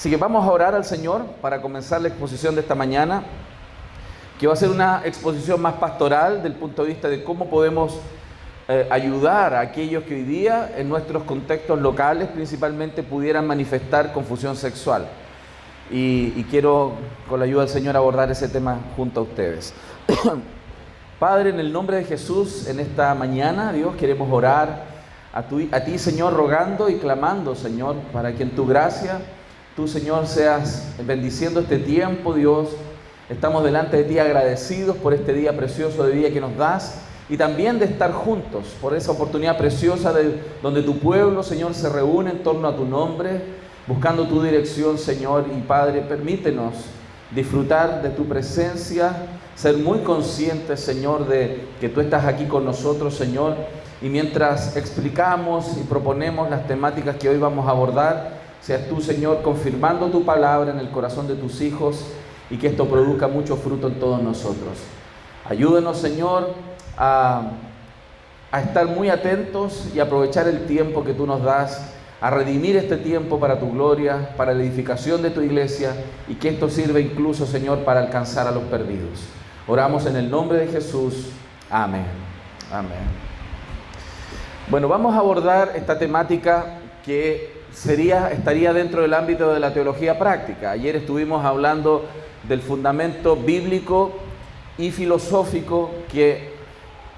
Así que vamos a orar al Señor para comenzar la exposición de esta mañana, que va a ser una exposición más pastoral del punto de vista de cómo podemos ayudar a aquellos que hoy día en nuestros contextos locales principalmente pudieran manifestar confusión sexual. Y quiero, con la ayuda del Señor, abordar ese tema junto a ustedes. Padre, en el nombre de Jesús, en esta mañana, Dios, queremos orar a ti, Señor, rogando y clamando, Señor, para que en tu gracia, tú, Señor, seas bendiciendo este tiempo, Dios. Estamos delante de ti agradecidos por este día precioso de vida que nos das y también de estar juntos por esa oportunidad preciosa donde tu pueblo, Señor, se reúne en torno a tu nombre, buscando tu dirección, Señor. Y Padre, permítenos disfrutar de tu presencia, ser muy conscientes, Señor, de que tú estás aquí con nosotros, Señor. Y mientras explicamos y proponemos las temáticas que hoy vamos a abordar, seas tú, Señor, confirmando tu palabra en el corazón de tus hijos y que esto produzca mucho fruto en todos nosotros. Ayúdenos, Señor, a estar muy atentos y aprovechar el tiempo que tú nos das, a redimir este tiempo para tu gloria, para la edificación de tu iglesia y que esto sirva incluso, Señor, para alcanzar a los perdidos. Oramos en el nombre de Jesús. Amén. Amén. Bueno, vamos a abordar esta temática que estaría dentro del ámbito de la teología práctica. Ayer estuvimos hablando del fundamento bíblico y filosófico que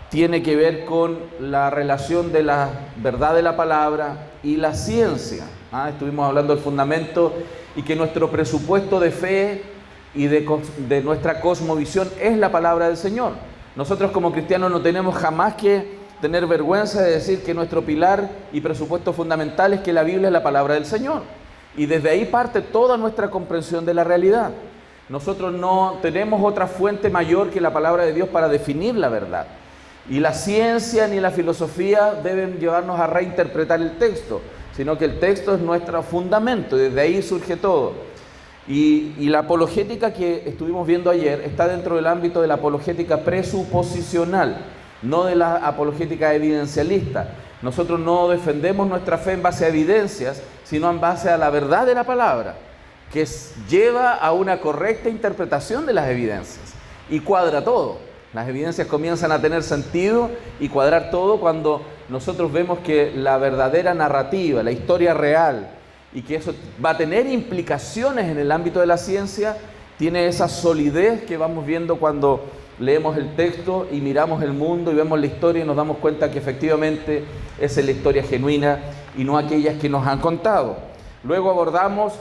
tiene que ver con la relación de la verdad de la palabra y la ciencia. Estuvimos hablando del fundamento y que nuestro presupuesto de fe y de nuestra cosmovisión es la palabra del Señor. Nosotros como cristianos no tenemos jamás que tener vergüenza de decir que nuestro pilar y presupuesto fundamental es que la Biblia es la palabra del Señor. Y desde ahí parte toda nuestra comprensión de la realidad. Nosotros no tenemos otra fuente mayor que la palabra de Dios para definir la verdad. Y la ciencia ni la filosofía deben llevarnos a reinterpretar el texto, sino que el texto es nuestro fundamento, y desde ahí surge todo. Y la apologética que estuvimos viendo ayer está dentro del ámbito de la apologética presuposicional, no de la apologética evidencialista. Nosotros no defendemos nuestra fe en base a evidencias, sino en base a la verdad de la palabra, que lleva a una correcta interpretación de las evidencias y cuadra todo. Las evidencias comienzan a tener sentido y cuadrar todo cuando nosotros vemos que la verdadera narrativa, la historia real, y que eso va a tener implicaciones en el ámbito de la ciencia, tiene esa solidez que vamos viendo cuando leemos el texto y miramos el mundo y vemos la historia y nos damos cuenta que efectivamente esa es la historia genuina y no aquellas que nos han contado. Luego abordamos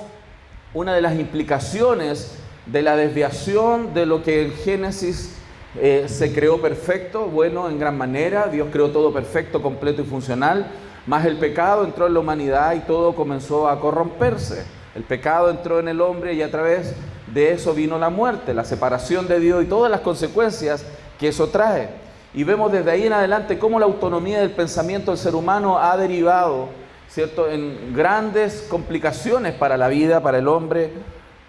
una de las implicaciones de la desviación de lo que en Génesis se creó perfecto. Bueno, en gran manera, Dios creó todo perfecto, completo y funcional, mas el pecado entró en la humanidad y todo comenzó a corromperse. El pecado entró en el hombre y a través de eso vino la muerte, la separación de Dios y todas las consecuencias que eso trae. Y vemos desde ahí en adelante cómo la autonomía del pensamiento del ser humano ha derivado, ¿cierto?, en grandes complicaciones para la vida, para el hombre.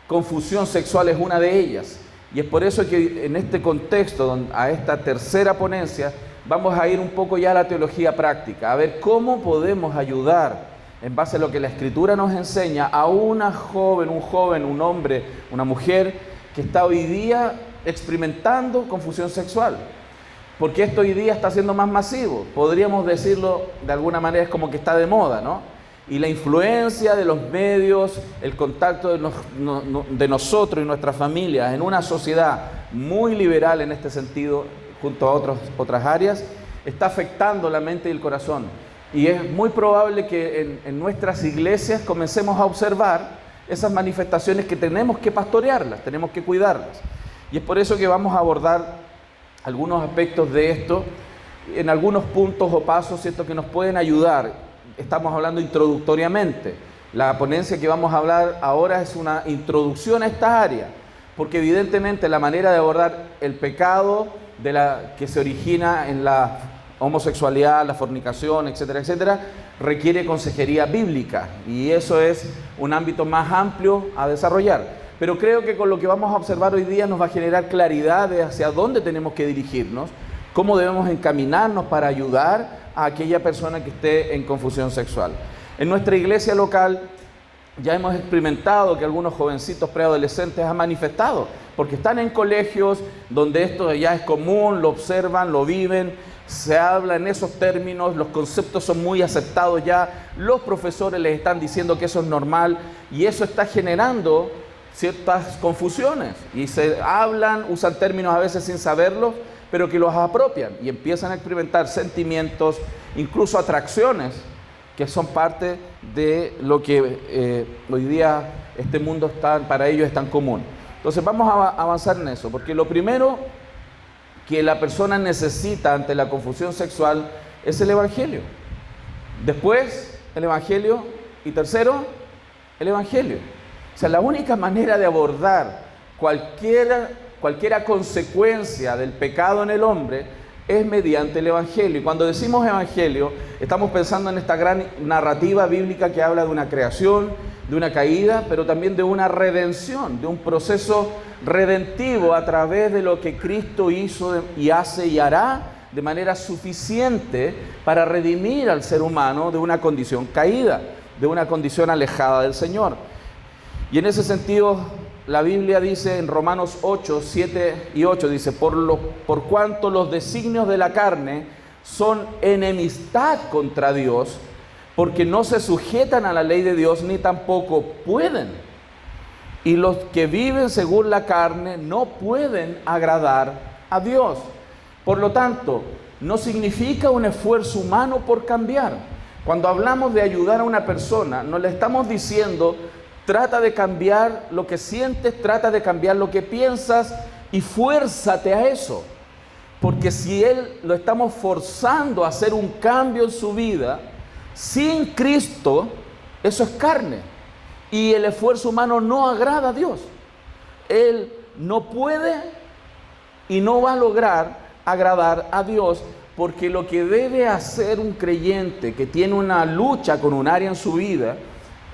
Confusión sexual es una de ellas. Y es por eso que en este contexto, a esta tercera ponencia, vamos a ir un poco ya a la teología práctica, a ver cómo podemos ayudar, en base a lo que la Escritura nos enseña, a una joven, un hombre, una mujer que está hoy día experimentando confusión sexual. Porque esto hoy día está siendo más masivo. Podríamos decirlo de alguna manera, es como que está de moda, ¿no? Y la influencia de los medios, el contacto de nosotros y nuestras familias en una sociedad muy liberal en este sentido, junto a otras áreas, está afectando la mente y el corazón. Y es muy probable que en nuestras iglesias comencemos a observar esas manifestaciones que tenemos que pastorearlas, tenemos que cuidarlas. Y es por eso que vamos a abordar algunos aspectos de esto, en algunos puntos o pasos, ¿cierto?, que nos pueden ayudar. Estamos hablando introductoriamente. La ponencia que vamos a hablar ahora es una introducción a esta área, porque evidentemente la manera de abordar el pecado que se origina en la homosexualidad, la fornicación, etcétera, etcétera, requiere consejería bíblica, y eso es un ámbito más amplio a desarrollar. Pero creo que con lo que vamos a observar hoy día nos va a generar claridad de hacia dónde tenemos que dirigirnos, cómo debemos encaminarnos para ayudar a aquella persona que esté en confusión sexual. En nuestra iglesia local ya hemos experimentado que algunos jovencitos preadolescentes han manifestado, porque están en colegios donde esto ya es común, lo observan, lo viven, se habla en esos términos, los conceptos son muy aceptados ya, los profesores les están diciendo que eso es normal y eso está generando ciertas confusiones y se hablan, usan términos a veces sin saberlos, pero que los apropian y empiezan a experimentar sentimientos, incluso atracciones, que son parte de lo que hoy día este mundo para ellos es tan común. Entonces vamos a avanzar en eso, porque lo primero que la persona necesita ante la confusión sexual es el Evangelio. Después, el Evangelio. Y tercero, el Evangelio. O sea, la única manera de abordar cualquiera consecuencia del pecado en el hombre es mediante el Evangelio. Y cuando decimos Evangelio, estamos pensando en esta gran narrativa bíblica que habla de una creación, de una caída, pero también de una redención, de un proceso redentivo a través de lo que Cristo hizo y hace y hará de manera suficiente para redimir al ser humano de una condición caída, de una condición alejada del Señor. Y en ese sentido, la Biblia dice en Romanos 8, 7 y 8, dice, por cuanto los designios de la carne son enemistad contra Dios, porque no se sujetan a la ley de Dios, ni tampoco pueden. Y los que viven según la carne no pueden agradar a Dios. Por lo tanto, no significa un esfuerzo humano por cambiar. Cuando hablamos de ayudar a una persona, no le estamos diciendo, trata de cambiar lo que sientes, trata de cambiar lo que piensas y fuérzate a eso. Porque si lo estamos forzando a hacer un cambio en su vida, sin Cristo, eso es carne. Y el esfuerzo humano no agrada a Dios. Él no puede y no va a lograr agradar a Dios, porque lo que debe hacer un creyente que tiene una lucha con un área en su vida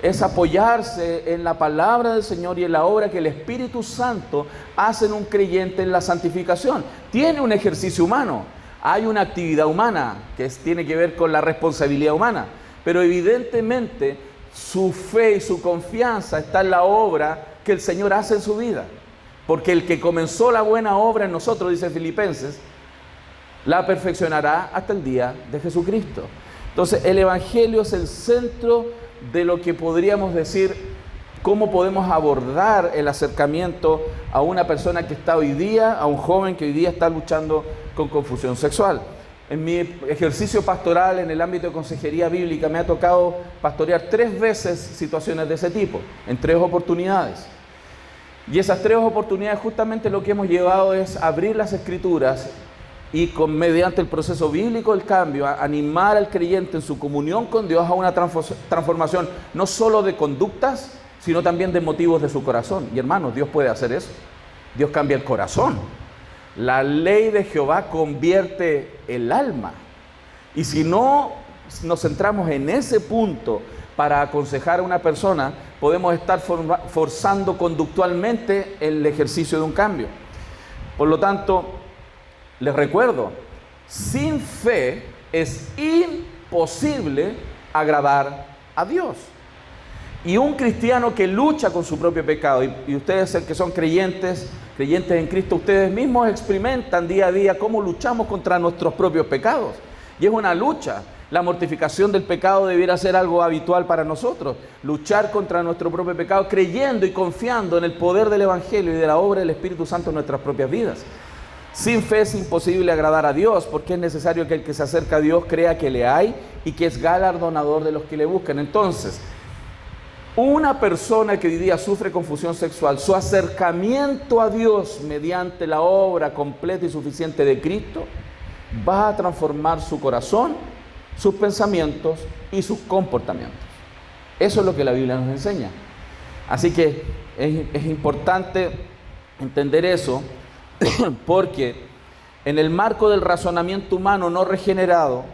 es apoyarse en la palabra del Señor y en la obra que el Espíritu Santo hace en un creyente en la santificación. Tiene un ejercicio humano, hay una actividad humana que tiene que ver con la responsabilidad humana, pero evidentemente su fe y su confianza está en la obra que el Señor hace en su vida. Porque el que comenzó la buena obra en nosotros, dice Filipenses, la perfeccionará hasta el día de Jesucristo. Entonces el Evangelio es el centro de lo que podríamos decir, cómo podemos abordar el acercamiento a una persona que está hoy día, a un joven que hoy día está luchando con confusión sexual. En mi ejercicio pastoral en el ámbito de consejería bíblica me ha tocado pastorear 3 veces situaciones de ese tipo, en 3 oportunidades. Y esas 3 oportunidades justamente lo que hemos llevado es abrir las Escrituras y mediante el proceso bíblico del cambio, animar al creyente en su comunión con Dios a una transformación no solo de conductas, sino también de motivos de su corazón. Y hermanos, Dios puede hacer eso. Dios cambia el corazón. La ley de Jehová convierte el alma. Y si no nos centramos en ese punto para aconsejar a una persona, podemos estar forzando conductualmente el ejercicio de un cambio. Por lo tanto, les recuerdo, sin fe es imposible agradar a Dios. Y un cristiano que lucha con su propio pecado, y ustedes que son creyentes en Cristo, ustedes mismos experimentan día a día cómo luchamos contra nuestros propios pecados. Y es una lucha. La mortificación del pecado debiera ser algo habitual para nosotros. Luchar contra nuestro propio pecado, creyendo y confiando en el poder del Evangelio y de la obra del Espíritu Santo en nuestras propias vidas. Sin fe es imposible agradar a Dios, porque es necesario que el que se acerca a Dios crea que le hay y que es galardonador de los que le buscan. Entonces, una persona que hoy día sufre confusión sexual, su acercamiento a Dios mediante la obra completa y suficiente de Cristo, va a transformar su corazón, sus pensamientos y sus comportamientos. Eso es lo que la Biblia nos enseña. Así que es importante entender eso, porque en el marco del razonamiento humano no regenerado,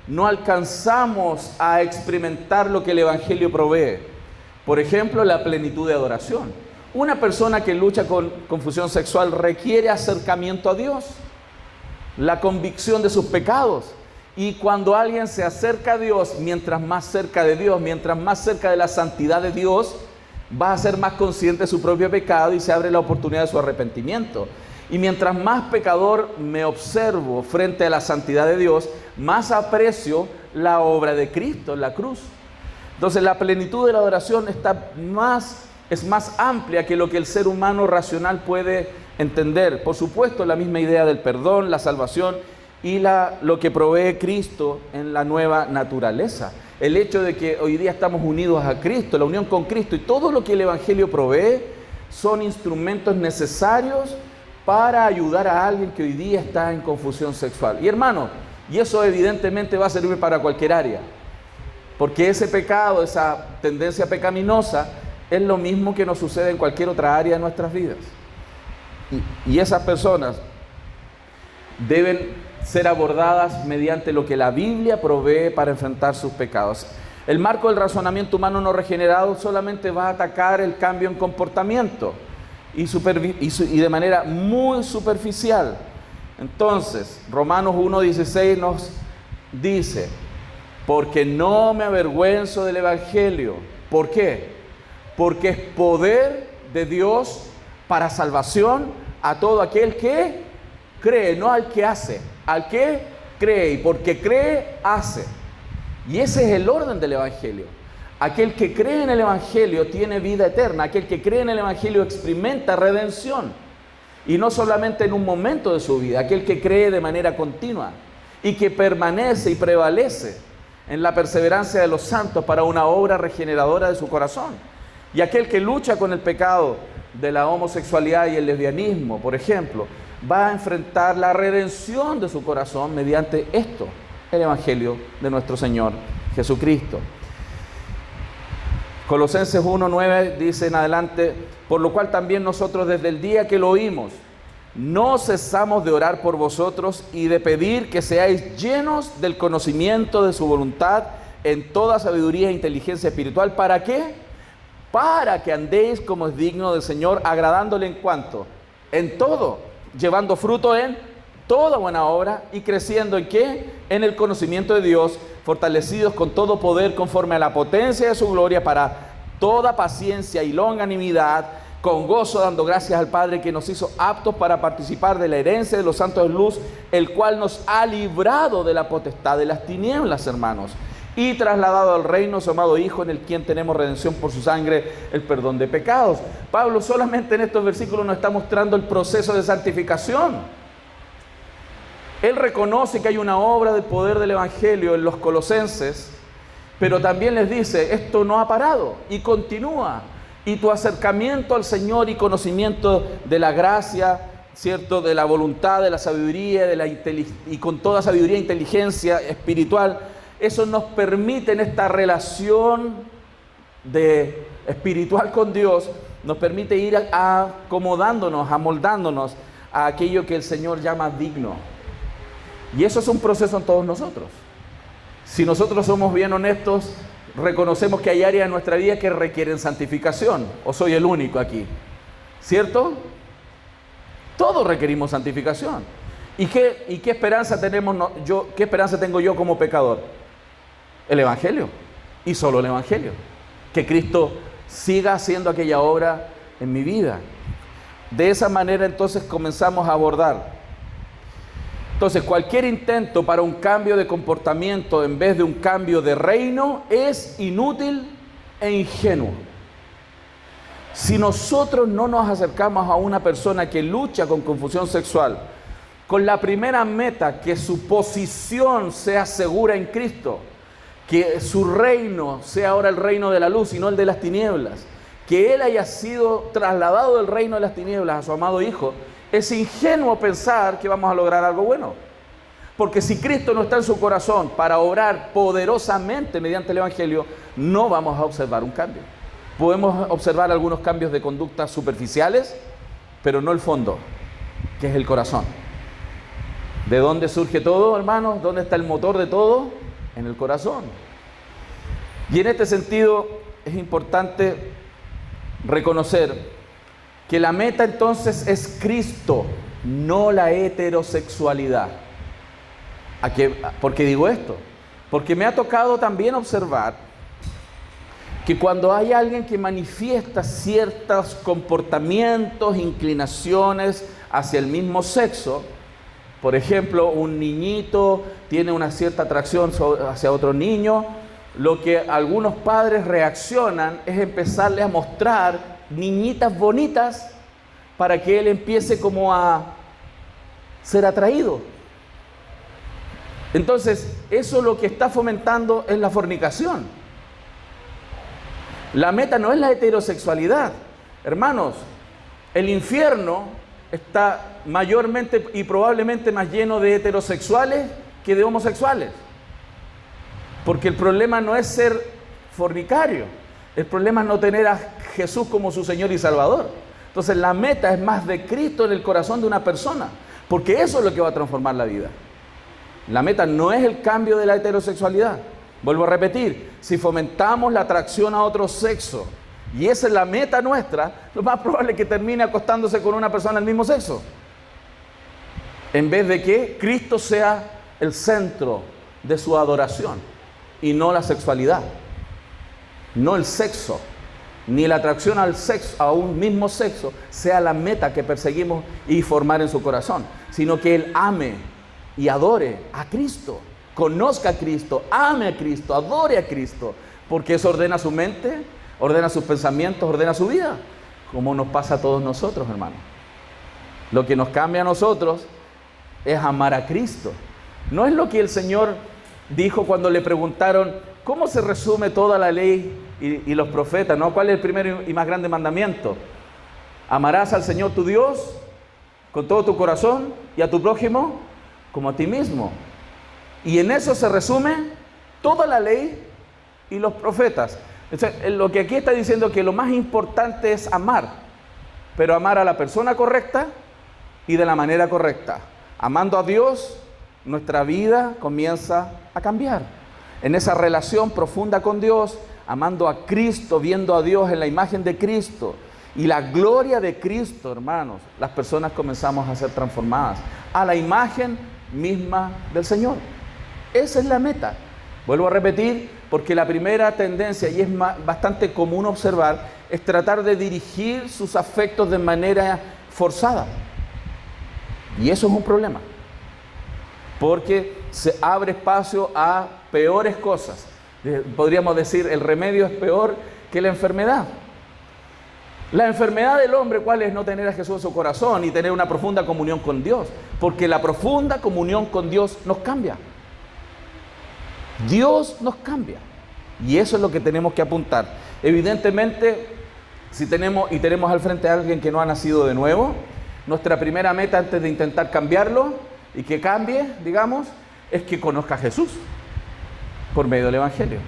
no alcanzamos a experimentar lo que el Evangelio provee. Por ejemplo, la plenitud de adoración. Una persona que lucha con confusión sexual requiere acercamiento a Dios, la convicción de sus pecados. Y cuando alguien se acerca a Dios, mientras más cerca de Dios, mientras más cerca de la santidad de Dios, va a ser más consciente de su propio pecado y se abre la oportunidad de su arrepentimiento. Y mientras más pecador me observo frente a la santidad de Dios, más aprecio la obra de Cristo en la cruz. Entonces la plenitud de la adoración es más amplia que lo que el ser humano racional puede entender. Por supuesto, la misma idea del perdón, la salvación y lo que provee Cristo en la nueva naturaleza. El hecho de que hoy día estamos unidos a Cristo, la unión con Cristo y todo lo que el Evangelio provee son instrumentos necesarios para ayudar a alguien que hoy día está en confusión sexual. Y hermano, y eso evidentemente va a servir para cualquier área, porque ese pecado, esa tendencia pecaminosa, es lo mismo que nos sucede en cualquier otra área de nuestras vidas. Y esas personas deben ser abordadas mediante lo que la Biblia provee para enfrentar sus pecados. El marco del razonamiento humano no regenerado solamente va a atacar el cambio en comportamiento y de manera muy superficial. Entonces, Romanos 1:16 nos dice: porque no me avergüenzo del Evangelio. ¿Por qué? Porque es poder de Dios para salvación a todo aquel que cree, no al que hace, al que cree, y porque cree, hace. Y ese es el orden del Evangelio. Aquel que cree en el Evangelio tiene vida eterna, aquel que cree en el Evangelio experimenta redención, y no solamente en un momento de su vida, aquel que cree de manera continua y que permanece y prevalece en la perseverancia de los santos para una obra regeneradora de su corazón. Y aquel que lucha con el pecado de la homosexualidad y el lesbianismo, por ejemplo, va a enfrentar la redención de su corazón mediante esto, el Evangelio de nuestro Señor Jesucristo. Colosenses 1:9 dice en adelante: por lo cual también nosotros desde el día que lo oímos, no cesamos de orar por vosotros y de pedir que seáis llenos del conocimiento de su voluntad en toda sabiduría e inteligencia espiritual. ¿Para qué? Para que andéis como es digno del Señor, agradándole en cuanto, en todo, llevando fruto en toda buena obra y creciendo ¿en qué? En el conocimiento de Dios, fortalecidos con todo poder conforme a la potencia de su gloria, para toda paciencia y longanimidad, con gozo dando gracias al Padre que nos hizo aptos para participar de la herencia de los santos de luz, el cual nos ha librado de la potestad de las tinieblas, hermanos, y trasladado al reino de su amado Hijo, en el quien tenemos redención por su sangre, el perdón de pecados. Pablo solamente en estos versículos nos está mostrando el proceso de santificación. Él reconoce que hay una obra de poder del Evangelio en los colosenses, pero también les dice: esto no ha parado y continúa. Y tu acercamiento al Señor y conocimiento de la gracia, ¿cierto?, de la voluntad, de la sabiduría, y con toda sabiduría e inteligencia espiritual, eso nos permite en esta relación espiritual con Dios, nos permite ir acomodándonos, amoldándonos a aquello que el Señor llama digno. Y eso es un proceso en todos nosotros. Si nosotros somos bien honestos, reconocemos que hay áreas en nuestra vida que requieren santificación. ¿O soy el único aquí? ¿Cierto? Todos requerimos santificación. ¿Y qué esperanza qué esperanza tengo yo como pecador? El Evangelio. Y solo el Evangelio. Que Cristo siga haciendo aquella obra en mi vida. De esa manera entonces comenzamos a abordar. Entonces, cualquier intento para un cambio de comportamiento en vez de un cambio de reino es inútil e ingenuo. Si nosotros no nos acercamos a una persona que lucha con confusión sexual, con la primera meta, que su posición sea segura en Cristo, que su reino sea ahora el reino de la luz y no el de las tinieblas, que Él haya sido trasladado del reino de las tinieblas a su amado Hijo, es ingenuo pensar que vamos a lograr algo bueno. Porque si Cristo no está en su corazón para obrar poderosamente mediante el Evangelio, no vamos a observar un cambio. Podemos observar algunos cambios de conducta superficiales, pero no el fondo, que es el corazón. ¿De dónde surge todo, hermanos? ¿Dónde está el motor de todo? En el corazón. Y en este sentido es importante reconocer que la meta entonces es Cristo, no la heterosexualidad. ¿Por qué digo esto? Porque me ha tocado también observar que cuando hay alguien que manifiesta ciertos comportamientos, inclinaciones hacia el mismo sexo, por ejemplo, un niñito tiene una cierta atracción hacia otro niño, lo que algunos padres reaccionan es empezarle a mostrar niñitas bonitas para que él empiece como a ser atraído. Entonces, eso lo que está fomentando es la fornicación. La meta no es la heterosexualidad. Hermanos, el infierno está mayormente y probablemente más lleno de heterosexuales que de homosexuales. Porque el problema no es ser fornicario, el problema es no tener a Jesús como su Señor y Salvador. Entonces la meta es más de Cristo en el corazón de una persona, porque eso es lo que va a transformar la vida. La meta no es el cambio de la heterosexualidad. Vuelvo a repetir, si fomentamos la atracción a otro sexo, y esa es la meta nuestra, lo más probable es que termine acostándose con una persona del mismo sexo. En vez de que Cristo sea el centro de su adoración y no la sexualidad, no el sexo, ni la atracción al sexo, a un mismo sexo, sea la meta que perseguimos y formar en su corazón, sino que Él ame y adore a Cristo, conozca a Cristo, ame a Cristo, adore a Cristo, porque eso ordena su mente, ordena sus pensamientos, ordena su vida, como nos pasa a todos nosotros, hermanos. Lo que nos cambia a nosotros es amar a Cristo. No es lo que el Señor dijo cuando le preguntaron cómo se resume toda la ley y los profetas, ¿no? ¿Cuál es el primero y más grande mandamiento? Amarás al Señor tu Dios con todo tu corazón y a tu prójimo como a ti mismo. Y en eso se resume toda la ley y los profetas. Entonces, lo que aquí está diciendo es que lo más importante es amar, pero amar a la persona correcta y de la manera correcta. Amando a Dios, nuestra vida comienza a cambiar. En esa relación profunda con Dios, amando a Cristo, viendo a Dios en la imagen de Cristo y la gloria de Cristo, hermanos, las personas comenzamos a ser transformadas a la imagen misma del Señor. Esa es la meta. Vuelvo a repetir, porque la primera tendencia, y es bastante común observar, es tratar de dirigir sus afectos de manera forzada. Y eso es un problema, porque se abre espacio a peores cosas. Podríamos decir, el remedio es peor que la enfermedad. La enfermedad del hombre, ¿cuál es? No tener a Jesús en su corazón y tener una profunda comunión con Dios, porque la profunda comunión con Dios nos cambia. Dios nos cambia, y eso es lo que tenemos que apuntar. Evidentemente, si tenemos al frente a alguien que no ha nacido de nuevo, nuestra primera meta antes de intentar cambiarlo y que cambie, digamos, es que conozca a Jesús por medio del Evangelio.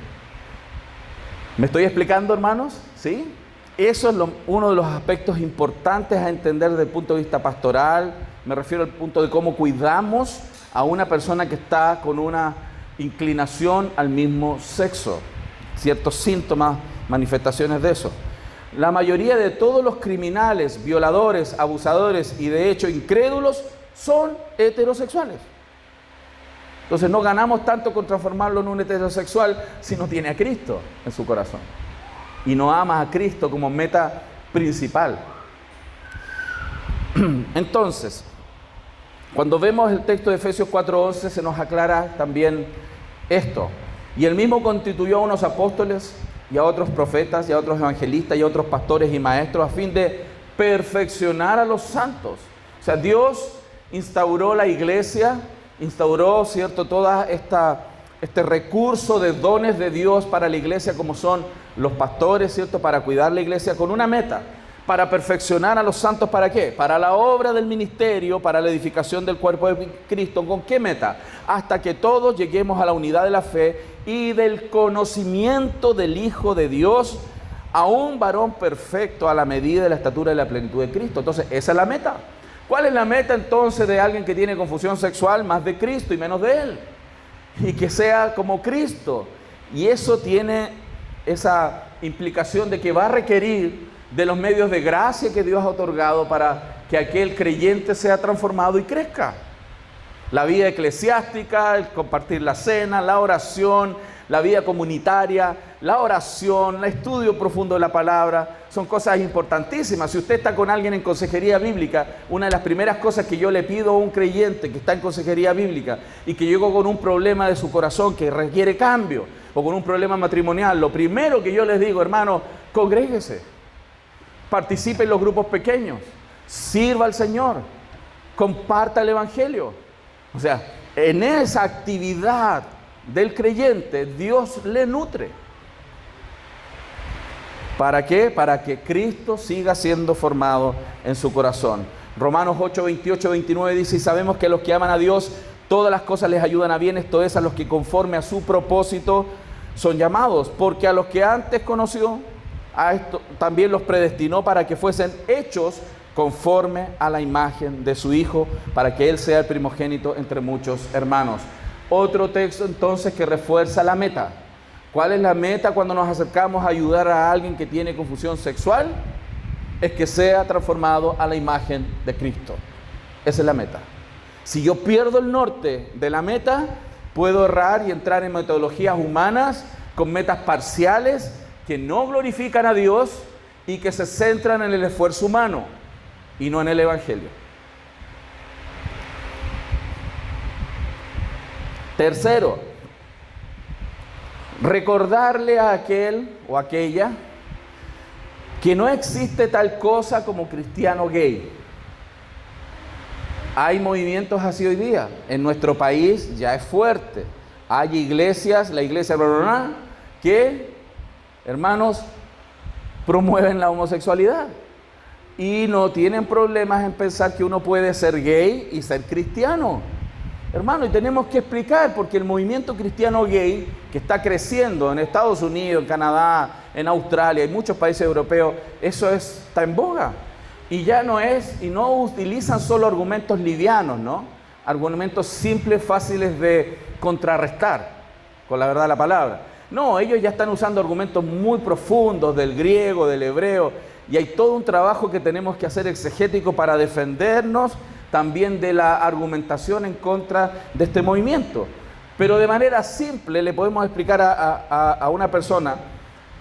¿Me estoy explicando, hermanos? ¿Sí? Eso es uno de los aspectos importantes a entender desde el punto de vista pastoral. Me refiero al punto de cómo cuidamos a una persona que está con una inclinación al mismo sexo, ciertos síntomas, manifestaciones de eso. La mayoría de todos los criminales, violadores, abusadores y de hecho incrédulos son heterosexuales. Entonces no ganamos tanto con transformarlo en un heterosexual si no tiene a Cristo en su corazón y no ama a Cristo como meta principal. Entonces, cuando vemos el texto de Efesios 4:11 se nos aclara también esto. Y él mismo constituyó a unos apóstoles y a otros profetas y a otros evangelistas y a otros pastores y maestros a fin de perfeccionar a los santos. O sea, Dios instauró la iglesia, instauró, ¿cierto?, toda este recurso de dones de Dios para la iglesia, como son los pastores, ¿cierto?, para cuidar la iglesia con una meta, para perfeccionar a los santos. ¿Para qué? Para la obra del ministerio, para la edificación del cuerpo de Cristo. ¿Con qué meta? Hasta que todos lleguemos a la unidad de la fe y del conocimiento del Hijo de Dios, a un varón perfecto a la medida de la estatura de la plenitud de Cristo. Entonces, esa es la meta. ¿Cuál es la meta entonces de alguien que tiene confusión sexual? Más de Cristo y menos de Él. Y que sea como Cristo. Y eso tiene esa implicación de que va a requerir de los medios de gracia que Dios ha otorgado para que aquel creyente sea transformado y crezca. La vida eclesiástica, el compartir la cena, la oración, la vida comunitaria, la oración, el estudio profundo de la palabra, son cosas importantísimas. Si usted está con alguien en consejería bíblica, una de las primeras cosas que yo le pido a un creyente que está en consejería bíblica y que llegó con un problema de su corazón que requiere cambio, o con un problema matrimonial, lo primero que yo les digo, hermano, congréguese, participe en los grupos pequeños, sirva al Señor, comparta el Evangelio. O sea, en esa actividad del creyente, Dios le nutre. ¿Para qué? Para que Cristo siga siendo formado en su corazón. Romanos 8, 28, 29 dice, y sabemos que a los que aman a Dios, todas las cosas les ayudan a bien, esto es, a los que conforme a su propósito son llamados, porque a los que antes conoció, a esto también los predestinó para que fuesen hechos conforme a la imagen de su Hijo, para que Él sea el primogénito entre muchos hermanos. Otro texto entonces que refuerza la meta. ¿Cuál es la meta cuando nos acercamos a ayudar a alguien que tiene confusión sexual? Es que sea transformado a la imagen de Cristo. Esa es la meta. Si yo pierdo el norte de la meta, puedo errar y entrar en metodologías humanas con metas parciales que no glorifican a Dios y que se centran en el esfuerzo humano y no en el Evangelio. Tercero, recordarle a aquel o aquella que no existe tal cosa como cristiano gay. Hay movimientos así hoy día. En nuestro país ya es fuerte. Hay iglesias, la iglesia que, hermanos, promueven la homosexualidad. Y no tienen problemas en pensar que uno puede ser gay y ser cristiano. Hermano, y tenemos que explicar, porque el movimiento cristiano gay, que está creciendo en Estados Unidos, en Canadá, en Australia, en muchos países europeos, eso está en boga. Y ya no es, y no utilizan solo argumentos livianos, ¿no? Argumentos simples, fáciles de contrarrestar con la verdad de la palabra. No, ellos ya están usando argumentos muy profundos del griego, del hebreo, y hay todo un trabajo que tenemos que hacer exegético para defendernos también de la argumentación en contra de este movimiento. Pero de manera simple le podemos explicar a una persona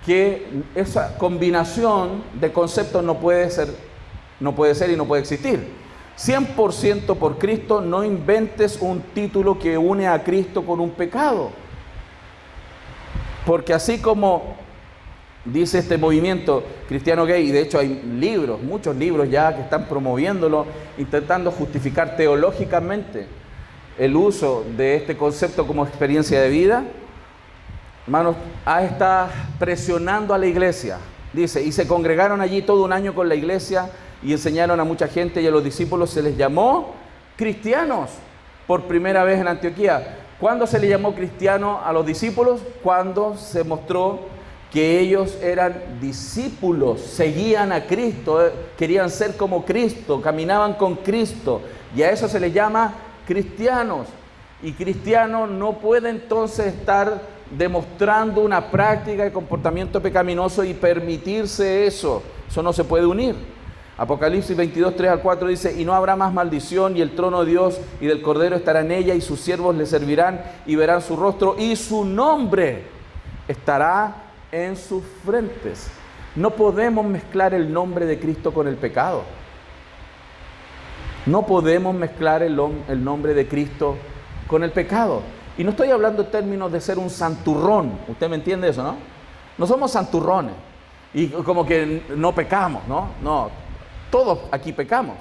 que esa combinación de conceptos no puede ser y no puede existir. 100% por Cristo, no inventes un título que une a Cristo con un pecado. Porque así como dice este movimiento cristiano gay, y de hecho hay libros, muchos libros ya que están promoviéndolo, intentando justificar teológicamente el uso de este concepto como experiencia de vida, hermanos, está presionando a la iglesia. Dice, y se congregaron allí todo un año con la iglesia y enseñaron a mucha gente, y a los discípulos se les llamó cristianos por primera vez en Antioquía. ¿Cuándo se les llamó cristiano a los discípulos? Cuando se mostró que ellos eran discípulos, seguían a Cristo, querían ser como Cristo, caminaban con Cristo, y a eso se les llama cristianos. Y cristiano no puede entonces estar demostrando una práctica de comportamiento pecaminoso y permitirse eso. Eso no se puede unir. Apocalipsis 22, 3 al 4 dice, y no habrá más maldición, y el trono de Dios y del Cordero estará en ella, y sus siervos le servirán y verán su rostro, y su nombre estará en sus frentes. No podemos mezclar el nombre de Cristo con el pecado. No podemos mezclar el nombre de Cristo con el pecado. Y no estoy hablando en términos de ser un santurrón. ¿Usted me entiende eso, no? No somos santurrones. Y como que no pecamos, ¿no? No, todos aquí pecamos.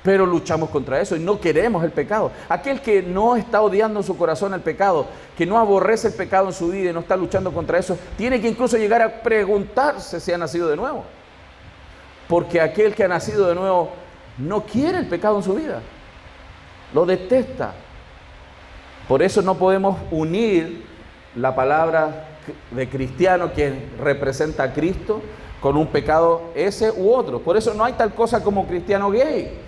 Pero luchamos contra eso y no queremos el pecado. Aquel que no está odiando en su corazón el pecado, que no aborrece el pecado en su vida y no está luchando contra eso, tiene que incluso llegar a preguntarse si ha nacido de nuevo. Porque aquel que ha nacido de nuevo no quiere el pecado en su vida. Lo detesta. Por eso no podemos unir la palabra de cristiano que representa a Cristo con un pecado ese u otro. Por eso no hay tal cosa como cristiano gay.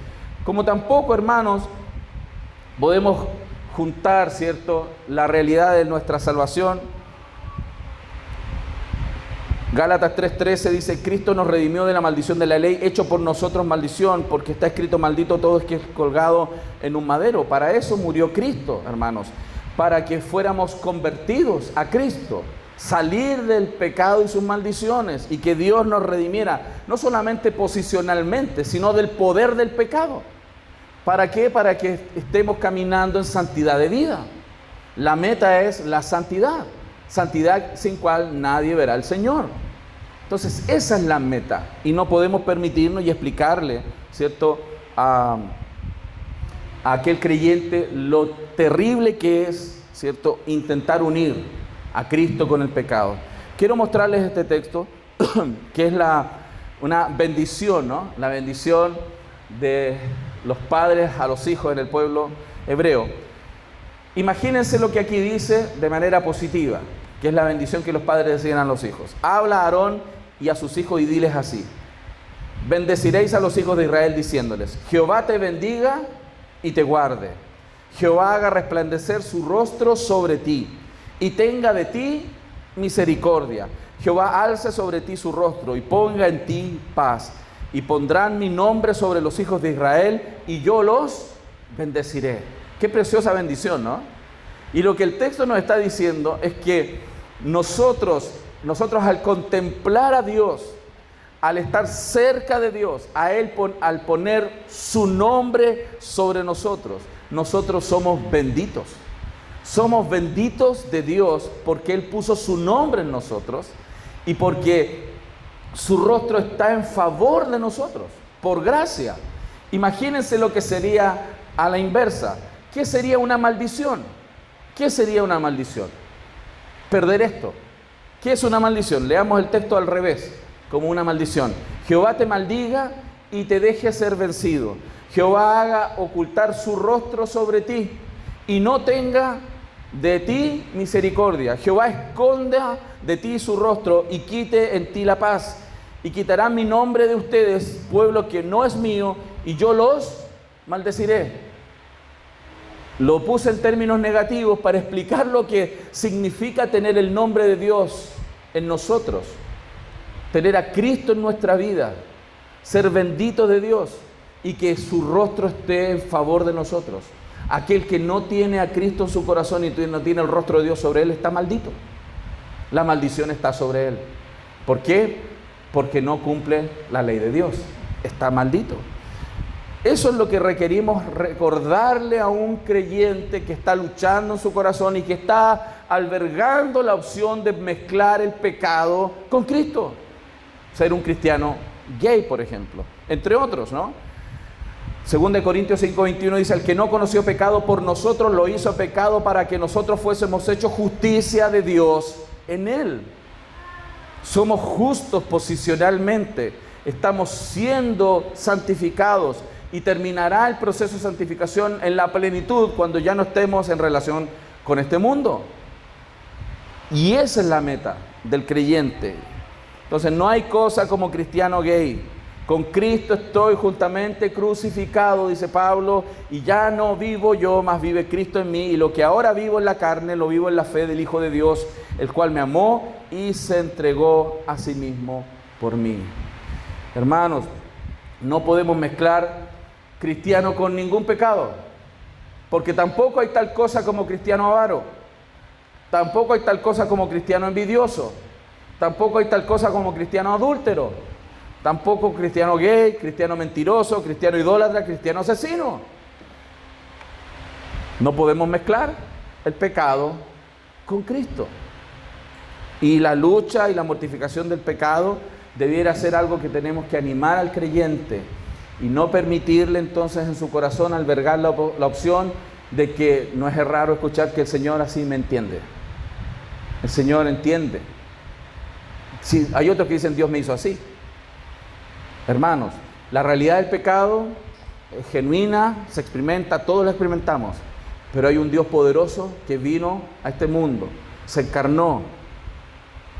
Como tampoco, hermanos, podemos juntar, ¿cierto?, la realidad de nuestra salvación Gálatas 3:13 dice: Cristo nos redimió de la maldición de la ley, hecho por nosotros maldición, porque está escrito: maldito todo el que es colgado en un madero. Para eso murió Cristo, hermanos, para que fuéramos convertidos a Cristo, salir del pecado y sus maldiciones, y que Dios nos redimiera, no solamente posicionalmente, sino del poder del pecado. ¿Para qué? Para que estemos caminando en santidad de vida. La meta es la santidad, santidad sin cual nadie verá al Señor. Entonces, esa es la meta, y no podemos permitirnos y explicarle, ¿cierto?, a aquel creyente lo terrible que es, ¿cierto?, intentar unir a Cristo con el pecado. Quiero mostrarles este texto, que es una bendición, ¿no? La bendición de los padres a los hijos en el pueblo hebreo. Imagínense lo que aquí dice de manera positiva, que es la bendición que los padres decían a los hijos. Habla a Aarón y a sus hijos y diles así: bendeciréis a los hijos de Israel diciéndoles: Jehová te bendiga y te guarde. Jehová haga resplandecer su rostro sobre ti y tenga de ti misericordia. Jehová alce sobre ti su rostro y ponga en ti paz. Y pondrán mi nombre sobre los hijos de Israel y yo los bendeciré. Qué preciosa bendición, ¿no? Y lo que el texto nos está diciendo es que nosotros al contemplar a Dios, al estar cerca de Dios, al poner su nombre sobre nosotros, nosotros somos benditos. Somos benditos de Dios porque Él puso su nombre en nosotros y porque su rostro está en favor de nosotros, por gracia. Imagínense lo que sería a la inversa. ¿Qué sería una maldición? ¿Qué sería una maldición? Perder esto. ¿Qué es una maldición? Leamos el texto al revés, como una maldición. Jehová te maldiga y te deje ser vencido. Jehová haga ocultar su rostro sobre ti y no tenga de ti misericordia. Jehová esconda de ti su rostro y quite en ti la paz. Y quitará mi nombre de ustedes, pueblo que no es mío, y yo los maldeciré. Lo puse en términos negativos para explicar lo que significa tener el nombre de Dios en nosotros, tener a Cristo en nuestra vida, ser bendito de Dios y que su rostro esté en favor de nosotros. Aquel que no tiene a Cristo en su corazón y no tiene el rostro de Dios sobre él está maldito. La maldición está sobre él. ¿Por qué? Porque no cumple la ley de Dios. Está maldito. Eso es lo que requerimos recordarle a un creyente que está luchando en su corazón y que está albergando la opción de mezclar el pecado con Cristo. Ser un cristiano gay, por ejemplo, entre otros, ¿no? 2 Corintios 5:21 dice: el que no conoció pecado por nosotros lo hizo pecado para que nosotros fuésemos hechos justicia de Dios en él. Somos justos posicionalmente, estamos siendo santificados y terminará el proceso de santificación en la plenitud cuando ya no estemos en relación con este mundo. Y esa es la meta del creyente. Entonces no hay cosa como cristiano gay. Con Cristo estoy juntamente crucificado, dice Pablo, y ya no vivo yo, mas vive Cristo en mí, y lo que ahora vivo en la carne, lo vivo en la fe del Hijo de Dios, el cual me amó y se entregó a sí mismo por mí. Hermanos, no podemos mezclar cristiano con ningún pecado, porque tampoco hay tal cosa como cristiano avaro, tampoco hay tal cosa como cristiano envidioso, tampoco hay tal cosa como cristiano adúltero, tampoco cristiano gay, cristiano mentiroso, cristiano idólatra, cristiano asesino. No podemos mezclar el pecado con Cristo. Y la lucha y la mortificación del pecado debiera ser algo que tenemos que animar al creyente y no permitirle entonces en su corazón albergar la opción de que no es raro escuchar que el Señor así me entiende. El Señor entiende. Sí, hay otros que dicen Dios me hizo así. Hermanos, la realidad del pecado es genuina, se experimenta, todos la experimentamos, pero hay un Dios poderoso que vino a este mundo, se encarnó,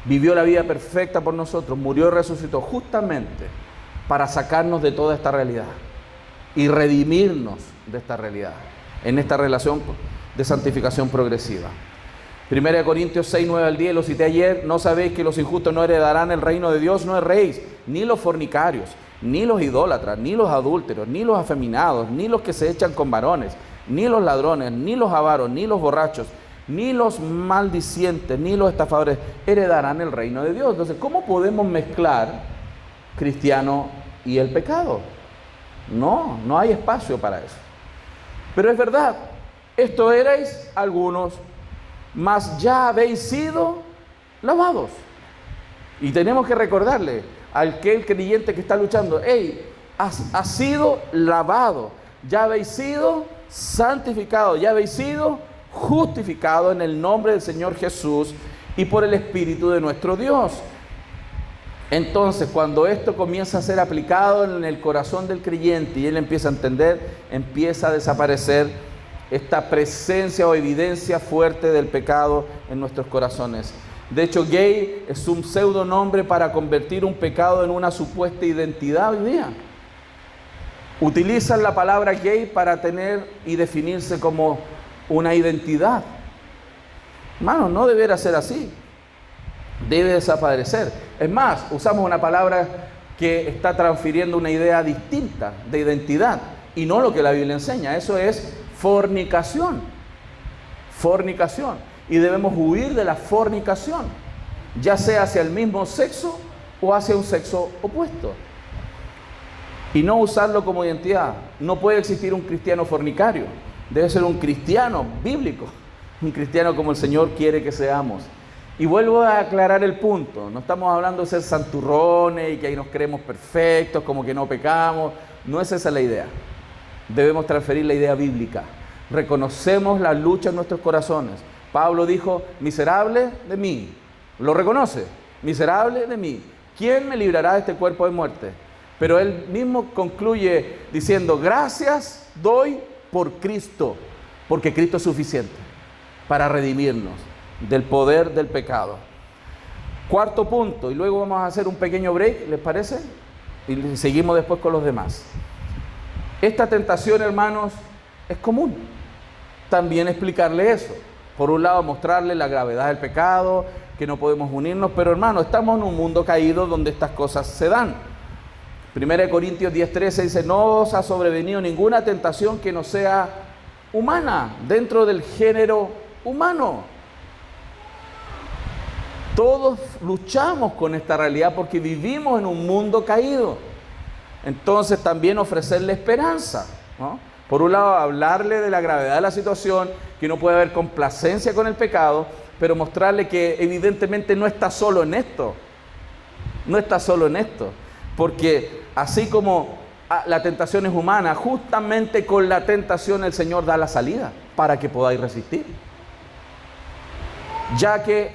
vivió la vida perfecta por nosotros, murió y resucitó justamente para sacarnos de toda esta realidad y redimirnos de esta realidad, en esta relación de santificación progresiva. Primera de Corintios 6, 9 al 10, lo cité ayer. ¿No sabéis que los injustos no heredarán el reino de Dios? No erréis, ni los fornicarios, ni los idólatras, ni los adúlteros, ni los afeminados, ni los que se echan con varones, ni los ladrones, ni los avaros, ni los borrachos, ni los maldicientes, ni los estafadores heredarán el reino de Dios. Entonces, ¿cómo podemos mezclar cristiano y el pecado? No hay espacio para eso. Pero es verdad, esto erais algunos, mas ya habéis sido lavados. Y tenemos que recordarle a aquel creyente que está luchando, hey, has sido lavado, ya habéis sido santificado, ya habéis sido justificado en el nombre del Señor Jesús y por el Espíritu de nuestro Dios. Entonces, cuando esto comienza a ser aplicado en el corazón del creyente y él empieza a entender, empieza a desaparecer esta presencia o evidencia fuerte del pecado en nuestros corazones. De hecho, gay es un pseudonombre para convertir un pecado en una supuesta identidad hoy día. Utilizan la palabra gay para tener y definirse como una identidad. Hermano, no debería ser así. Debe desaparecer. Es más, usamos una palabra que está transfiriendo una idea distinta de identidad y no lo que la Biblia enseña. Eso es fornicación. Fornicación. Y debemos huir de la fornicación, ya sea hacia el mismo sexo o hacia un sexo opuesto. Y no usarlo como identidad. No puede existir un cristiano fornicario. Debe ser un cristiano bíblico, un cristiano como el Señor quiere que seamos. Y vuelvo a aclarar el punto, no estamos hablando de ser santurrones y que ahí nos creemos perfectos, como que no pecamos, no es esa la idea. Debemos transferir la idea bíblica. Reconocemos la lucha en nuestros corazones. Pablo dijo, miserable de mí, lo reconoce, miserable de mí, ¿quién me librará de este cuerpo de muerte? Pero él mismo concluye diciendo, gracias doy por Cristo, porque Cristo es suficiente para redimirnos del poder del pecado. Cuarto punto, y luego vamos a hacer un pequeño break, ¿les parece? Y seguimos después con los demás. Esta tentación, hermanos, es común. También explicarle eso. Por un lado, mostrarle la gravedad del pecado, que no podemos unirnos, pero hermanos, estamos en un mundo caído donde estas cosas se dan. 1 Corintios 10:13 dice, no os ha sobrevenido ninguna tentación que no sea humana, dentro del género humano. Todos luchamos con esta realidad porque vivimos en un mundo caído. Entonces también ofrecerle esperanza, ¿no? Por un lado, hablarle de la gravedad de la situación, que no puede haber complacencia con el pecado, pero mostrarle que evidentemente no está solo en esto. No está solo en esto. Porque así como la tentación es humana, justamente con la tentación el Señor da la salida para que podáis resistir. Ya que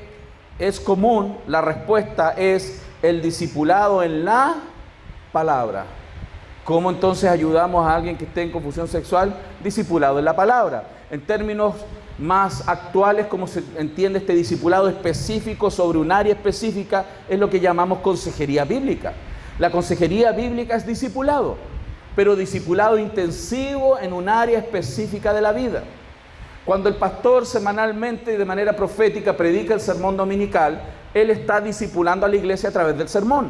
es común, la respuesta es el discipulado en la palabra. ¿Cómo entonces ayudamos a alguien que esté en confusión sexual? Discipulado en la palabra. En términos más actuales, ¿cómo se entiende este discipulado específico sobre un área específica? Es lo que llamamos consejería bíblica. La consejería bíblica es discipulado, pero discipulado intensivo en un área específica de la vida. Cuando el pastor semanalmente y de manera profética predica el sermón dominical, él está discipulando a la iglesia a través del sermón.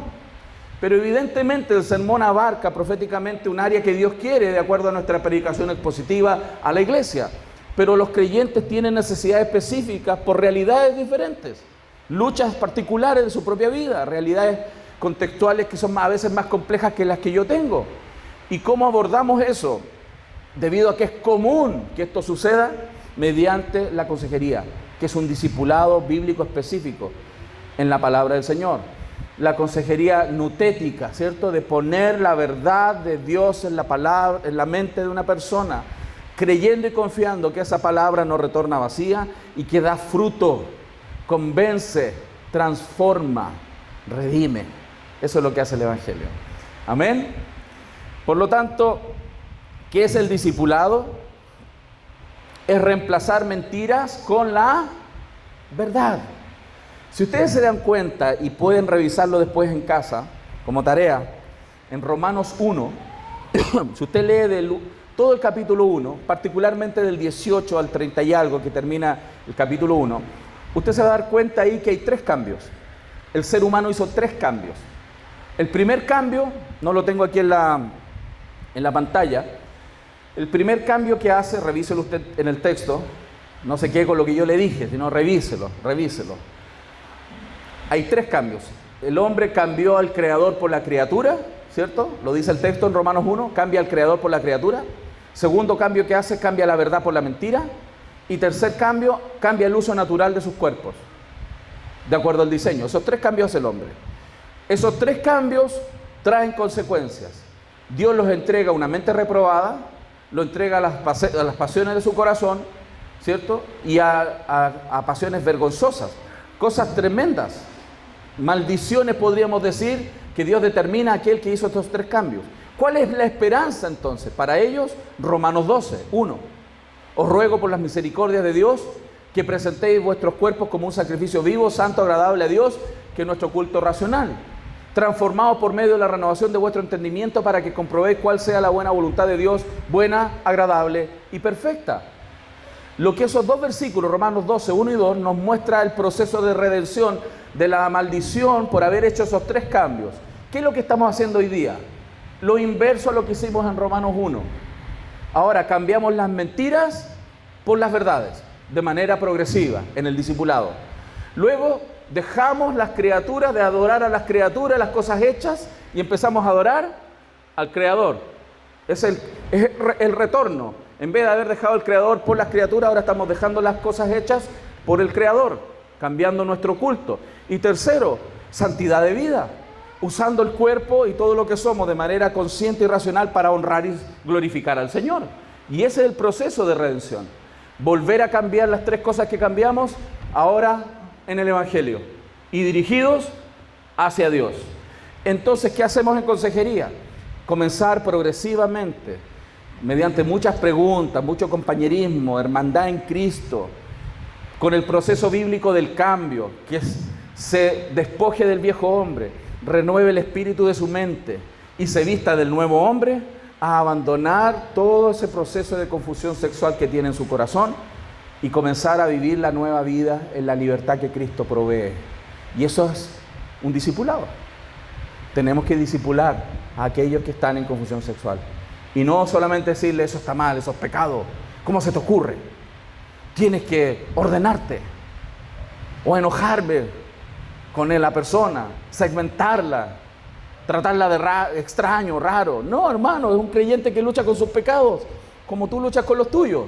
Pero evidentemente el sermón abarca proféticamente un área que Dios quiere de acuerdo a nuestra predicación expositiva a la iglesia. Pero los creyentes tienen necesidades específicas por realidades diferentes, luchas particulares de su propia vida, realidades contextuales que son a veces más complejas que las que yo tengo. ¿Y cómo abordamos eso? Debido a que es común que esto suceda mediante la consejería, que es un discipulado bíblico específico en la palabra del Señor. La consejería nutética, ¿cierto? De poner la verdad de Dios en la palabra, en la mente de una persona, creyendo y confiando que esa palabra no retorna vacía y que da fruto, convence, transforma, redime. Eso es lo que hace el Evangelio. Amén. Por lo tanto, ¿qué es el discipulado? Es reemplazar mentiras con la verdad. Si ustedes se dan cuenta y pueden revisarlo después en casa, como tarea, en Romanos 1, si usted lee todo el capítulo 1, particularmente del 18 al 30 y algo que termina el capítulo 1, usted se va a dar cuenta ahí que hay 3 cambios. El ser humano hizo 3 cambios. El primer cambio, no lo tengo aquí en la pantalla, el primer cambio que hace, revíselo usted en el texto, no se quede con lo que yo le dije, sino revíselo. Hay 3 cambios. El hombre cambió al Creador por la criatura, ¿cierto? Lo dice el texto en Romanos 1, cambia al Creador por la criatura. Segundo cambio que hace, cambia la verdad por la mentira. Y tercer cambio, cambia el uso natural de sus cuerpos, de acuerdo al diseño. Esos 3 cambios hace el hombre. Esos 3 cambios traen consecuencias. Dios los entrega a una mente reprobada, lo entrega a las pasiones de su corazón, ¿cierto? Y a pasiones vergonzosas, cosas tremendas, maldiciones podríamos decir, que Dios determina a aquel que hizo estos 3 cambios. ¿Cuál es la esperanza entonces? Para ellos, Romanos 12, 1. Os ruego por las misericordias de Dios que presentéis vuestros cuerpos como un sacrificio vivo, santo, agradable a Dios, que es nuestro culto racional, transformados por medio de la renovación de vuestro entendimiento para que comprobéis cuál sea la buena voluntad de Dios, buena, agradable y perfecta. Lo que esos 2 versículos, Romanos 12, 1 y 2, nos muestra el proceso de redención de la maldición por haber hecho esos 3 cambios. ¿Qué es lo que estamos haciendo hoy día? Lo inverso a lo que hicimos en Romanos 1. Ahora cambiamos las mentiras por las verdades, de manera progresiva, en el discipulado. Luego dejamos las criaturas, de adorar a las criaturas, las cosas hechas, y empezamos a adorar al Creador. Es el retorno. En vez de haber dejado al Creador por las criaturas, ahora estamos dejando las cosas hechas por el Creador, cambiando nuestro culto. Y tercero, santidad de vida, usando el cuerpo y todo lo que somos de manera consciente y racional para honrar y glorificar al Señor. Y ese es el proceso de redención. Volver a cambiar las 3 cosas que cambiamos ahora en el Evangelio y dirigidos hacia Dios. Entonces, ¿qué hacemos en consejería? Comenzar progresivamente, mediante muchas preguntas, mucho compañerismo, hermandad en Cristo, con el proceso bíblico del cambio, que se despoje del viejo hombre, renueve el espíritu de su mente y se vista del nuevo hombre, a abandonar todo ese proceso de confusión sexual que tiene en su corazón y comenzar a vivir la nueva vida en la libertad que Cristo provee. Y eso es un discipulado. Tenemos que discipular a aquellos que están en confusión sexual. Y no solamente decirle, eso está mal, eso es pecado. ¿Cómo se te ocurre? Tienes que ordenarte o enojarme con la persona, segmentarla, tratarla de extraño, raro. No, hermano, es un creyente que lucha con sus pecados, como tú luchas con los tuyos.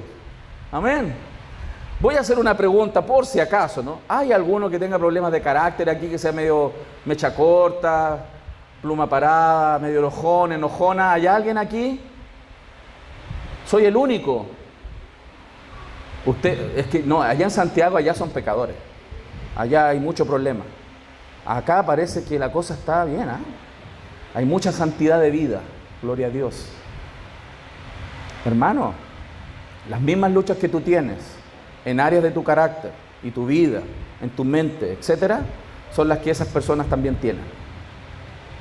Amén. Voy a hacer una pregunta por si acaso, ¿no? ¿Hay alguno que tenga problemas de carácter aquí, que sea medio mecha corta, pluma parada, medio enojón, enojona? ¿Hay alguien aquí? Soy el único. Usted, es que no, allá en Santiago, allá son pecadores. Allá hay mucho problema. Acá parece que la cosa está bien, ¿eh? Hay mucha santidad de vida, gloria a Dios. Hermano, las mismas luchas que tú tienes en áreas de tu carácter y tu vida, en tu mente, etcétera, son las que esas personas también tienen.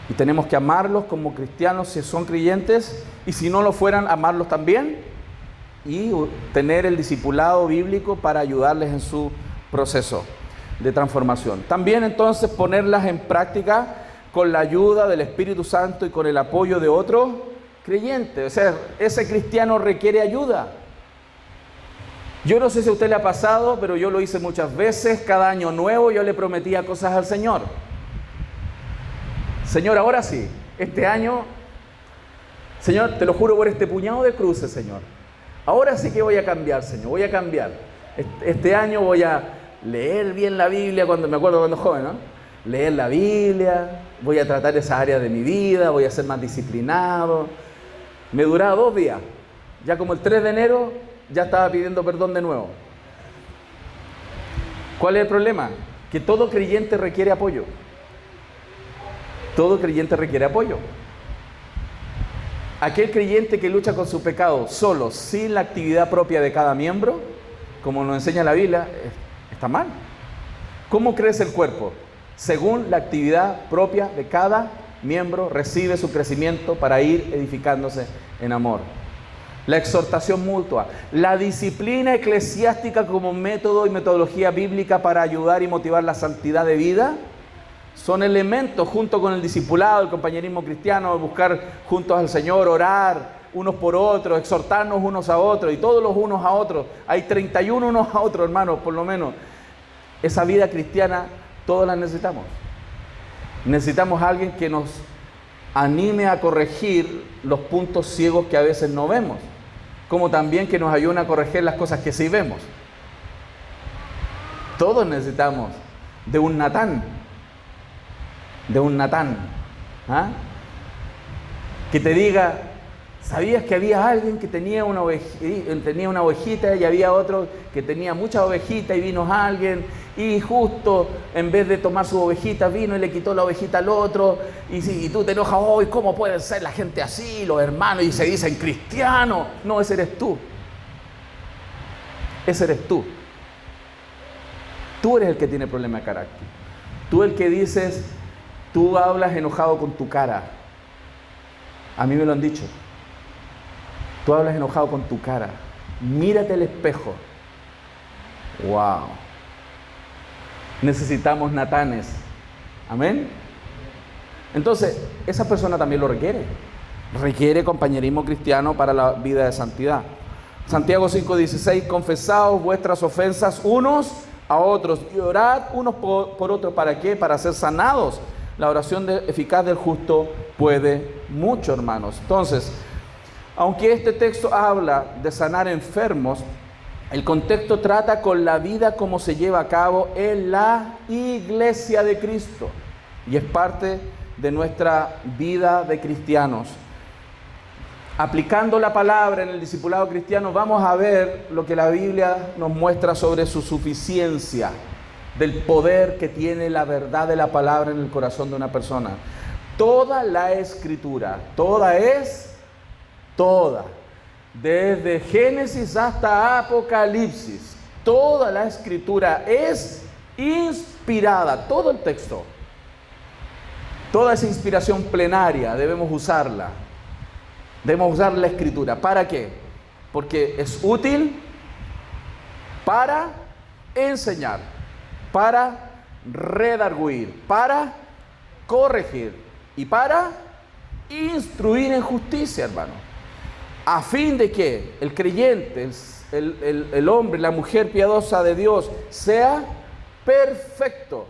Y tenemos que amarlos como cristianos si son creyentes, y si no lo fueran, amarlos también, y tener el discipulado bíblico para ayudarles en su proceso de transformación. También entonces ponerlas en práctica con la ayuda del Espíritu Santo y con el apoyo de otros creyentes. O sea, ese cristiano requiere ayuda. Yo no sé si a usted le ha pasado, pero yo lo hice muchas veces. Cada año nuevo yo le prometía cosas al Señor. Señor, ahora sí, este año, Señor, te lo juro por este puñado de cruces, Señor. Ahora sí que voy a cambiar, Señor, voy a cambiar. Este año voy a leer bien la Biblia, me acuerdo cuando joven, ¿no? Leer la Biblia, voy a tratar esa área de mi vida, voy a ser más disciplinado. Me duraba 2 días. Ya como el 3 de enero, ya estaba pidiendo perdón de nuevo. ¿Cuál es el problema? Que todo creyente requiere apoyo. Todo creyente requiere apoyo. Aquel creyente que lucha con su pecado solo, sin la actividad propia de cada miembro, como nos enseña la Biblia, está mal. ¿Cómo crece el cuerpo? Según la actividad propia de cada miembro, recibe su crecimiento para ir edificándose en amor. la exhortación mutua, la disciplina eclesiástica como método y metodología bíblica para ayudar y motivar la santidad de vida, son elementos junto con el discipulado, el compañerismo cristiano, buscar juntos al Señor, orar unos por otros, exhortarnos unos a otros y todos los unos a otros. Hay 31 unos a otros, hermanos, por lo menos. Esa vida cristiana, todos la necesitamos. Necesitamos a alguien que nos anime a corregir los puntos ciegos que a veces no vemos, como también que nos ayude a corregir las cosas que sí vemos. Todos necesitamos de un Natán, ¿ah? Que te diga, ¿sabías que había alguien que tenía una ovejita y había otro que tenía muchas ovejitas y vino alguien y justo en vez de tomar su ovejita vino y le quitó la ovejita al otro y tú te enojas, hoy ¿cómo puede ser la gente así, los hermanos, y se dicen cristianos? No, ese eres tú. Ese eres tú. Tú eres el que tiene problema de carácter. Tú el que dices, tú hablas enojado con tu cara. A mí me lo han dicho. Tú hablas enojado con tu cara. Mírate al espejo. ¡Wow! Necesitamos Natanes. ¿Amén? Entonces, esa persona también lo requiere. Requiere compañerismo cristiano para la vida de santidad. Santiago 5:16, confesaos vuestras ofensas unos a otros y orad unos por otros. ¿Para qué? Para ser sanados. La oración eficaz del justo puede mucho, hermanos. Entonces, aunque este texto habla de sanar enfermos, el contexto trata con la vida como se lleva a cabo en la iglesia de Cristo y es parte de nuestra vida de cristianos. Aplicando la palabra en el discipulado cristiano, vamos a ver lo que la Biblia nos muestra sobre su suficiencia, del poder que tiene la verdad de la palabra en el corazón de una persona. Toda la Escritura, toda, desde Génesis hasta Apocalipsis, toda la Escritura es inspirada, todo el texto. Toda esa inspiración plenaria debemos usarla. Debemos usar la Escritura. ¿Para qué? Porque es útil para enseñar, para redarguir, para corregir y para instruir en justicia, hermano. A fin de que el creyente, el hombre, la mujer piadosa de Dios, sea perfecto,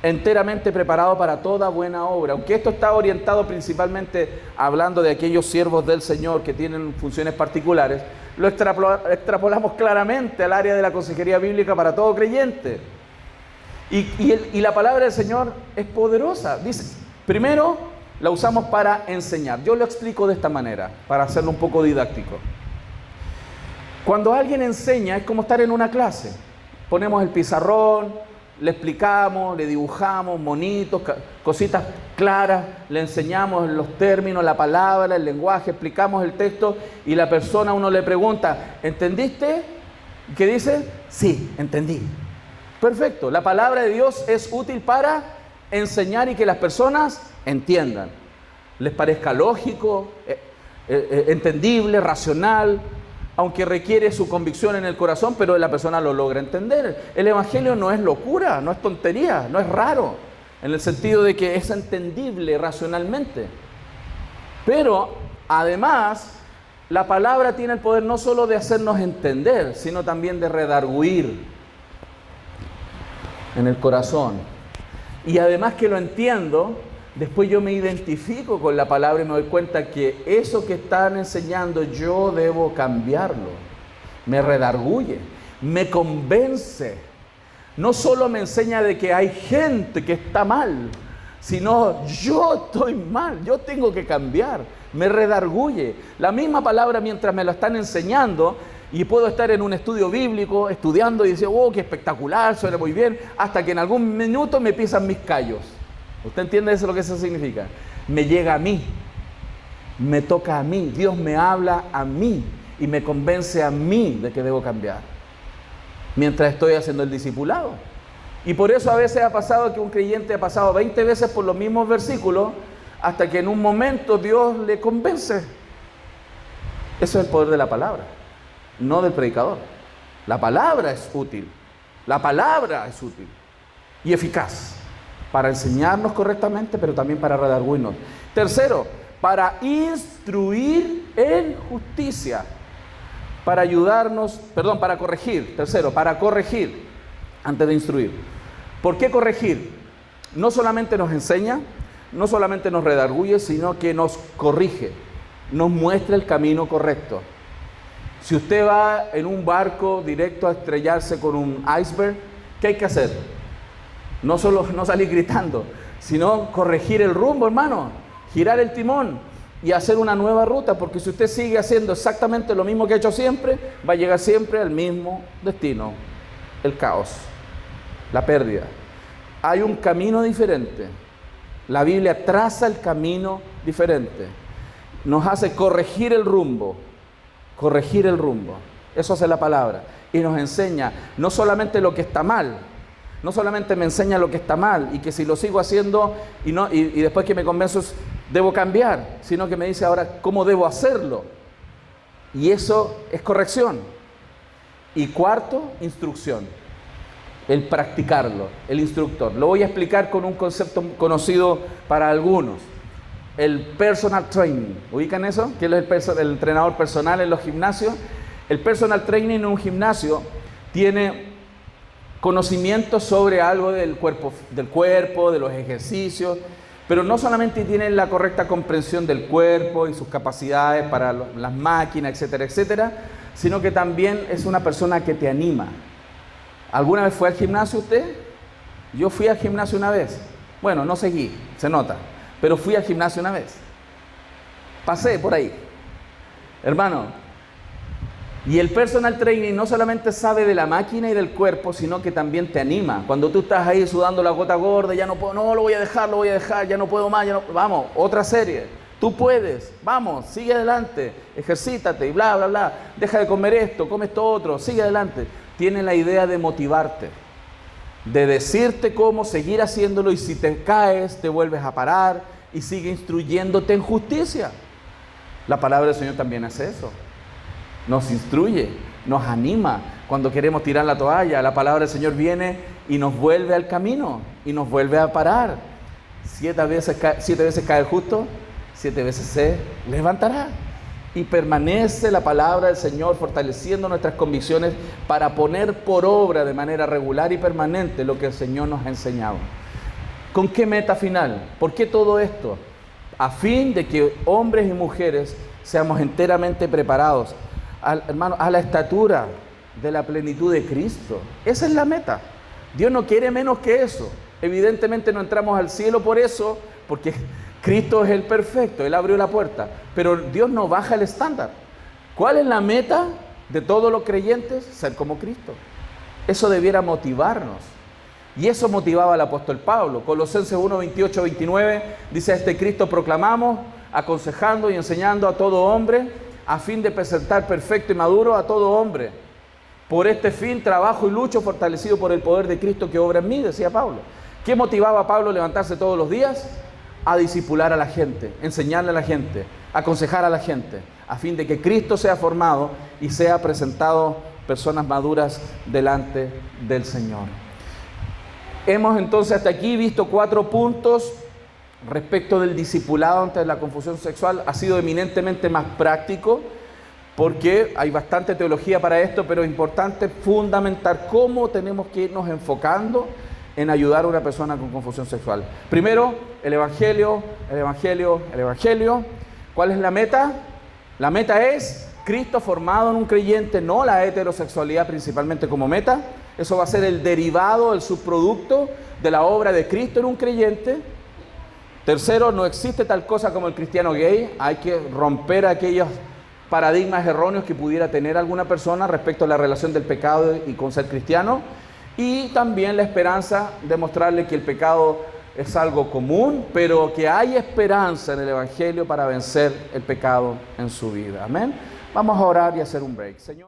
enteramente preparado para toda buena obra. Aunque esto está orientado principalmente hablando de aquellos siervos del Señor que tienen funciones particulares, lo extrapolamos claramente al área de la consejería bíblica para todo creyente. Y la palabra del Señor es poderosa. Dice, primero la usamos para enseñar. Yo lo explico de esta manera, para hacerlo un poco didáctico. Cuando alguien enseña es como estar en una clase. Ponemos el pizarrón, le explicamos, le dibujamos monitos, cositas claras, le enseñamos los términos, la palabra, el lenguaje, explicamos el texto y la persona, uno le pregunta, ¿entendiste? ¿Qué dice? Sí, entendí. Perfecto, la palabra de Dios es útil para enseñar y que las personas entiendan, les parezca lógico, entendible, racional, aunque requiere su convicción en el corazón, pero la persona lo logra entender. El Evangelio no es locura, no es tontería, no es raro, en el sentido de que es entendible racionalmente. Pero, además, la palabra tiene el poder no solo de hacernos entender, sino también de redarguir en el corazón. Y además que lo entiendo, después yo me identifico con la palabra y me doy cuenta que eso que están enseñando yo debo cambiarlo. Me redarguye, me convence. No solo me enseña de que hay gente que está mal, sino yo estoy mal, yo tengo que cambiar. Me redarguye. La misma palabra mientras me la están enseñando y puedo estar en un estudio bíblico estudiando y decir, oh, qué espectacular, suena muy bien, hasta que en algún minuto me pisan mis callos. ¿Usted entiende eso, lo que eso significa? Me llega a mí, me toca a mí, Dios me habla a mí y me convence a mí de que debo cambiar mientras estoy haciendo el discipulado. Y por eso a veces ha pasado que un creyente ha pasado 20 veces por los mismos versículos hasta que en un momento Dios le convence. Eso es el poder de la palabra, no del predicador. La palabra es útil. La palabra es útil y eficaz para enseñarnos correctamente, pero también para redarguirnos. Tercero, para instruir en justicia, para ayudarnos, para corregir. Tercero, para corregir antes de instruir. ¿Por qué corregir? No solamente nos enseña, no solamente nos redarguye, sino que nos corrige, nos muestra el camino correcto. Si usted va en un barco directo a estrellarse con un iceberg, ¿qué hay que hacer? No solo no salir gritando, sino corregir el rumbo, hermano, girar el timón y hacer una nueva ruta, porque si usted sigue haciendo exactamente lo mismo que ha hecho siempre, va a llegar siempre al mismo destino, el caos, la pérdida. Hay un camino diferente. La Biblia traza el camino diferente. Nos hace corregir el rumbo. Corregir el rumbo. Eso hace la palabra. Y nos enseña no solamente lo que está mal, no solamente me enseña lo que está mal y que si lo sigo haciendo y después que me convenzo debo cambiar, sino que me dice ahora cómo debo hacerlo. Y eso es corrección. Y cuarto, instrucción. El practicarlo, el instructor. Lo voy a explicar con un concepto conocido para algunos. El personal training. ¿Ubican eso? ¿Quién es el entrenador personal en los gimnasios? El personal training en un gimnasio tiene conocimiento sobre algo del cuerpo, de los ejercicios, pero no solamente tiene la correcta comprensión del cuerpo y sus capacidades para las máquinas, etcétera, etcétera, sino que también es una persona que te anima. ¿Alguna vez fue al gimnasio usted? Yo fui al gimnasio una vez. Bueno, no seguí, se nota. Pero fui al gimnasio una vez. Pasé por ahí. Hermano, y el personal training no solamente sabe de la máquina y del cuerpo, sino que también te anima. Cuando tú estás ahí sudando la gota gorda, ya no puedo, no, lo voy a dejar, ya no puedo más, vamos, otra serie. Tú puedes, vamos, sigue adelante, ejercítate y bla, bla, bla. Deja de comer esto, come esto otro, sigue adelante. Tiene la idea de motivarte, de decirte cómo seguir haciéndolo, y si te caes, te vuelves a parar y sigue instruyéndote en justicia. La palabra del Señor también hace eso. Nos instruye, nos anima. Cuando queremos tirar la toalla, la palabra del Señor viene y nos vuelve al camino y nos vuelve a parar. 7 veces cae el justo, 7 veces se levantará. Y permanece la palabra del Señor fortaleciendo nuestras convicciones para poner por obra de manera regular y permanente lo que el Señor nos ha enseñado. ¿Con qué meta final? ¿Por qué todo esto? A fin de que hombres y mujeres seamos enteramente preparados, hermano, a la estatura de la plenitud de Cristo. Esa es la meta. Dios no quiere menos que eso. Evidentemente no entramos al cielo por eso, porque Cristo es el perfecto, Él abrió la puerta, pero Dios no baja el estándar. ¿Cuál es la meta de todos los creyentes? Ser como Cristo. Eso debiera motivarnos. Y eso motivaba al apóstol Pablo. Colosenses 1, 28, 29 dice: a este Cristo proclamamos, aconsejando y enseñando a todo hombre, a fin de presentar perfecto y maduro a todo hombre. Por este fin trabajo y lucho, fortalecido por el poder de Cristo que obra en mí, decía Pablo. ¿Qué motivaba a Pablo a levantarse todos los días? A discipular a la gente, enseñarle a la gente, aconsejar a la gente, a fin de que Cristo sea formado y sea presentado personas maduras delante del Señor. Hemos entonces hasta aquí visto 4 puntos respecto del discipulado ante la confusión sexual. Ha sido eminentemente más práctico porque hay bastante teología para esto, pero es importante fundamentar cómo tenemos que irnos enfocando en ayudar a una persona con confusión sexual. Primero, el Evangelio, el Evangelio, el Evangelio. ¿Cuál es la meta? La meta es Cristo formado en un creyente, no la heterosexualidad principalmente como meta. Eso va a ser el derivado, el subproducto de la obra de Cristo en un creyente. Tercero, no existe tal cosa como el cristiano gay. Hay que romper aquellos paradigmas erróneos que pudiera tener alguna persona respecto a la relación del pecado y con ser cristiano. Y también la esperanza de mostrarle que el pecado es algo común, pero que hay esperanza en el Evangelio para vencer el pecado en su vida. Amén. Vamos a orar y hacer un break. Señor.